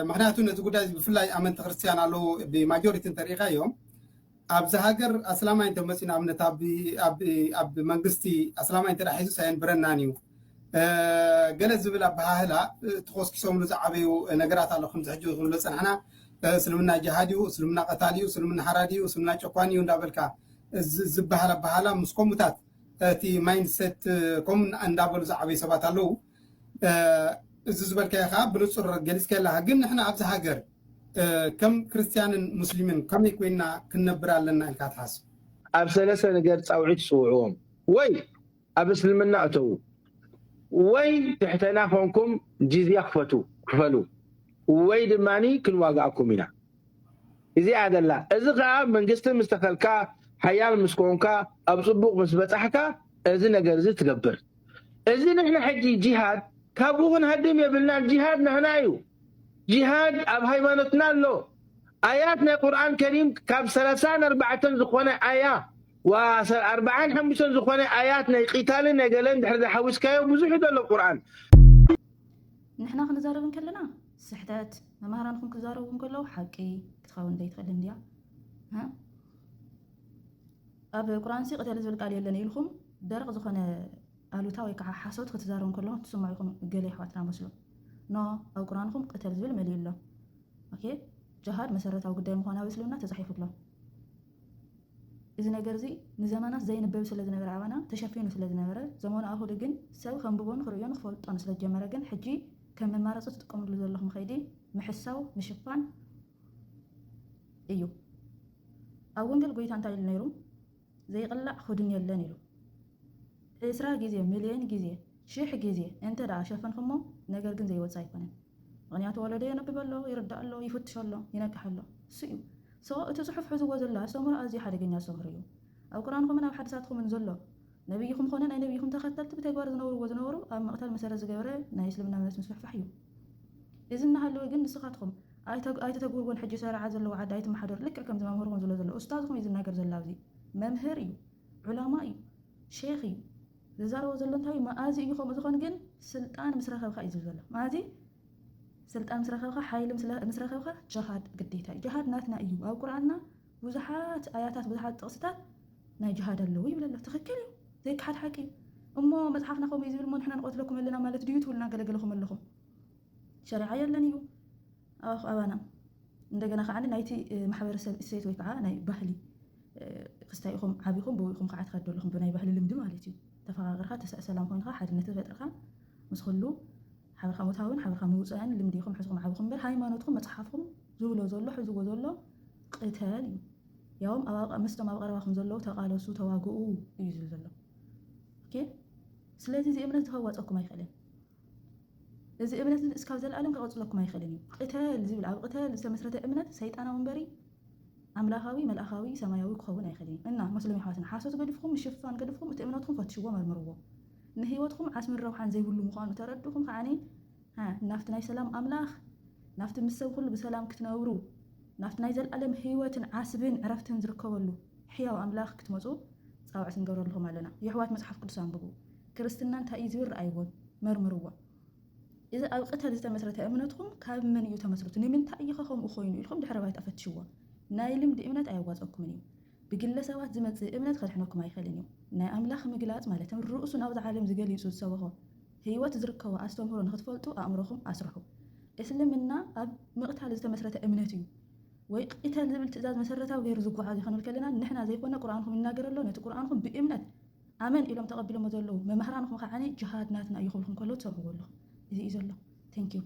ምክንያቱ ነዚ ጉዳይ ብፍላይ ኣመንቲ ክርስቲያን ኣለዉ ብማጆሪቲ እንተሪኢኻ እዮም ኣብዚ ሃገር ኣስላማይ እንተመፂና እምነት ኣብ መንግስቲ ኣስላማይ እንተ ሒዙ ሳየንብረናን እዩ ገለ ዝብል ኣበሃህላ ተኮስኪሶምሉ ዝዓበዩ ነገራት ኣሎ ከምዚ ሕጂ ክብሎ ፀናሕና እስልምና ጅሃድ እዩ እስልምና ቀታሊ እዩ እስልምና ሓራዲ እዩ እስልምና ጨኳኒ እዩ እንዳበልካ ዝበሃል ኣበሃላ ምስ ከምኡታት እቲ ማይንድሴት ከምኡ እንዳበሉ ዝዓበዩ ሰባት ኣለዉ እዚ ዝበልካዮ ከዓ ብንፁር ገሊፅካ ኣለካ ግን ንሕና ኣብዚ ሃገር ከም ክርስቲያንን ሙስሊምን ከመይ ኮይና ክንነብር ኣለና ኢልካ ትሓስብ ኣብ ሰለስተ ነገር ፃውዒት ፅውዕዎም ወይ ኣብ እስልምና እተው ወይ ትሕተና ኮንኩም ጂዝያ ክፈሉ ወይ ድማኒ ክንዋጋኣኩም ኢና እዚኣ ደላ እዚ ከዓ መንግስቲ ምስ ተኸልካ ሓያል ምስ ኮንካ ኣብ ፅቡቕ ምስ በፃሕካ እዚ ነገር እዚ ትገብር እዚ ንሕና ሕጂ ጂሃድ ካብኡ ክንሃድም የብልና ጂሃድ ንሕና እዩ ጂሃድ ኣብ ሃይማኖትና ኣሎ ኣያት ናይ ቁርኣን ከሪም ካብ 34 ዝኾነ ኣያ و45 ዝኾነ ኣያት ናይ ቂታልን ናይ ገለን ድሕሪ ሓዊስካዮ ብዙሕ ዘሎ ቁርኣን ንሕና ክንዛረብ ከለና ስሕተት መምህራንኩም ክዛረቡ ከለዉ ሓቂ ክትኸውን ዘይትኽእል እንድያ ኣብ ቁርኣን ሲ ቅተል ዝብል ቃል የለን ኢልኩም ደረቕ ዝኾነ ኣሉታ ወይ ከዓ ሓሶት ክትዛረቡ ከለኹም ትስማዑ ኢኹም ገለ ኣሕዋትና መስሉ ኖ ኣብ ቁርኣንኩም ቅተል ዝብል መሊኡ ኣሎ ኦኬ ጅሃድ መሰረታዊ ጉዳይ ምዃኑ ኣብ እስልምና ተፃሒፉ ኣሎ እዚ ነገር እዚ ንዘመናት ዘይንበብ ስለ ዝነበረ ኣባና ተሸፊኑ ስለ ዝነበረ ዘመኑ ኣሁሉ ግን ሰብ ከንብቦን ክርእዮን ክፈልጦን ስለ ጀመረ ግን ሕጂ ከም መማረፂ ትጥቀምሉ ዘለኹም ከይዲ ምሕሳው ምሽፋን እዩ ኣብ ወንጌል ጎይታ እንታይ ኢሉ ነይሩ ዘይቕላዕ ክድን የለን ኢሉ 20 ጊዜ ሚልዮን ጊዜ 1000 ጊዜ እንተ ደኣ ሸፈንኩሞ ነገር ግን ዘይወፅእ ኣይኮነን ምክንያቱ ወለዶ የነብብ ኣሎ ይርዳእ ኣሎ ይፍትሽ ኣሎ ይነቅሕ ኣሎ እሱ እዩ እቲ ፅሑፍ ሒዝዎ ዘላ ኣስተምህሮ ኣዝዩ ሓደገኛ ኣስተምህሮ እዩ ኣብ ቁርኣንኩምን ኣብ ሓድሳትኩምን ዘሎ ነቢይኹም ኮነ ናይ ነቢይኹም ተኸተልቲ ብተግባር ዝነብሩ ኣብ መቕተል መሰረት ዝገበረ ናይ እስልምና እምነት ምስፍሕፋሕ እዩ እዚ እናሃለወ ግን ንስኻትኩም ኣይተተግብርዎን ሕጂ ሰራዓ ዘለዎ ዓዲ ኣይትመሓደሩ ልክዕ ከም ዝመምህርኩም ዘሎ ኡስታዝኩም እዩ ዝናገር ዘላ ኣብዚ መምህር እዩ ዑላማ እዩ ሼክ እዩ ዝዛረቦ ዘሎ እንታይ መኣዚ እዩ ከምኡ ዝኾን ግን ስልጣን ምስ ረኸብካ እዩ ዝብል ዘሎ መኣዚ ስልጣን ምስ ረኸብካ ሓይሊ ምስ ረኸብካ ጅሃድ ግዴታ እዩ ጅሃድ ናትና እዩ ኣብ ቁርኣንና ብዙሓት ኣያታት ብዙሓት ጥቕስታት ናይ ጅሃድ ኣለዉ ይብል ኣሎ ትኽክል እዩ ዘይከሓድ ሓቂ እዩ እሞ መፅሓፍና ከምኡ እዩ ዝብል ሞ ንሕና ንቆትለኩም ኣለና ማለት ድዩ ትብሉ እናገለገለኩም ኣለኹም ሸሪዓ የለን እዩ ኣባና እንደገና ከዓ ናይቲ ማሕበረሰብ እሴት ወይ ከዓ ናይ ባህሊ ክስታይ ኢኹም ዓቢኹም ብኢኹም ከዓ ትኸደለኹም ብናይ ባህሊ ልምዲ ማለት እዩ ተፈቃቅርካ ተሰላም ኮይንካ ሓድነት ፈጥርካ ምስ ኩሉ ሓበርካ ሙታውን ሓበርካ ምውፅእን ልምዲ ኢኹም ሕዝኩም ዓቢኹም በር ሃይማኖትኩም መፅሓፍኩም ዝብሎ ዘሎ ሕዝዎ ዘሎ ቅተል እዩ ያውም ምስቶም ኣብ ቀረባኹም ዘለዉ ተቃለሱ ተዋግኡ እዩ ዝብል ዘሎ ኦኬ ስለዚ እዚ እምነት ዝኸዋፀኩም ኣይኽእልን እዚ እምነት እስካብ ዘለኣለም ክቐፅለኩም ኣይኽእልን እዩ ቅተል ዝብል ኣብ ቅተል ዝተመስረተ እምነት ሰይጣናዊ እምበሪ ኣምላኻዊ መልኣኻዊ ሰማያዊ ክኸውን ኣይኽእልን እና መስሎም ኣሕዋትና ሓሶት ገዲፍኩም ምሽፋን ገዲፍኩም እቲ እምነትኩም ፈትሽዎ መርምርዎ ንሂወትኩም ዓስምን ረብሓን ዘይብሉ ምዃኑ ተረድኹም ከዓኒ ናፍቲ ናይ ሰላም ኣምላኽ ናፍቲ ምስ ሰብ ኩሉ ብሰላም ክትነብሩ ናፍቲ ናይ ዘለኣለም ሂወትን ዓስብን ዕረፍትን ዝርከበሉ ሕያው ኣምላኽ ክትመፁ ፃውዕት ንገብረልኩም ኣለና የሕዋት መፅሓፍ ቅዱስ አንብቡ ክርስትና እንታይ እዩ ዝብል ረኣይዎን መርምርዎ እዚ ኣብ ቅተል ዝተመስረተ እምነትኩም ካብ መን እዩ ተመስርቱ ንምንታይ እዩ ከምኡ ኮይኑ ኢልኩም ድሕረ ባይታ ፈትሽዎ ናይ ልምዲ እምነት ኣየዋፀኩምን እዩ ብግለሰባት ዝመፅእ እምነት ከድሕነኩም ኣይኽእልን እዩ ናይ ኣምላኽ ምግላፅ ማለት ርእሱ ናብዚ ዓለም ዝገሊፁ ዝሰበኾ ህይወት ዝርከቦ ኣስተምህሮ ንክትፈልጡ ኣእምሮኹም ኣስርሑ እስልምና ኣብ ምቕታል ዝተመስረተ እምነት እዩ ወይ ቅተል ዝብል ትእዛዝ መሰረታዊ ገይሩ ዝጓዓዝ ይኽንብል ከለና ንሕና ዘይኮነ ቁርኣንኩም ይናገር ኣሎ ነቲ ቁርኣንኩም ብእምነት ኣመን ኢሎም ተቐቢሎሞ ዘለዉ መምህራንኩም ከዓኒ ጅሃድ ናትና እዩ ክብልኩም ከለዉ ትሰምዕዎ ኣለኹም እዚ እዩ ዘሎ ቴንክ ዩ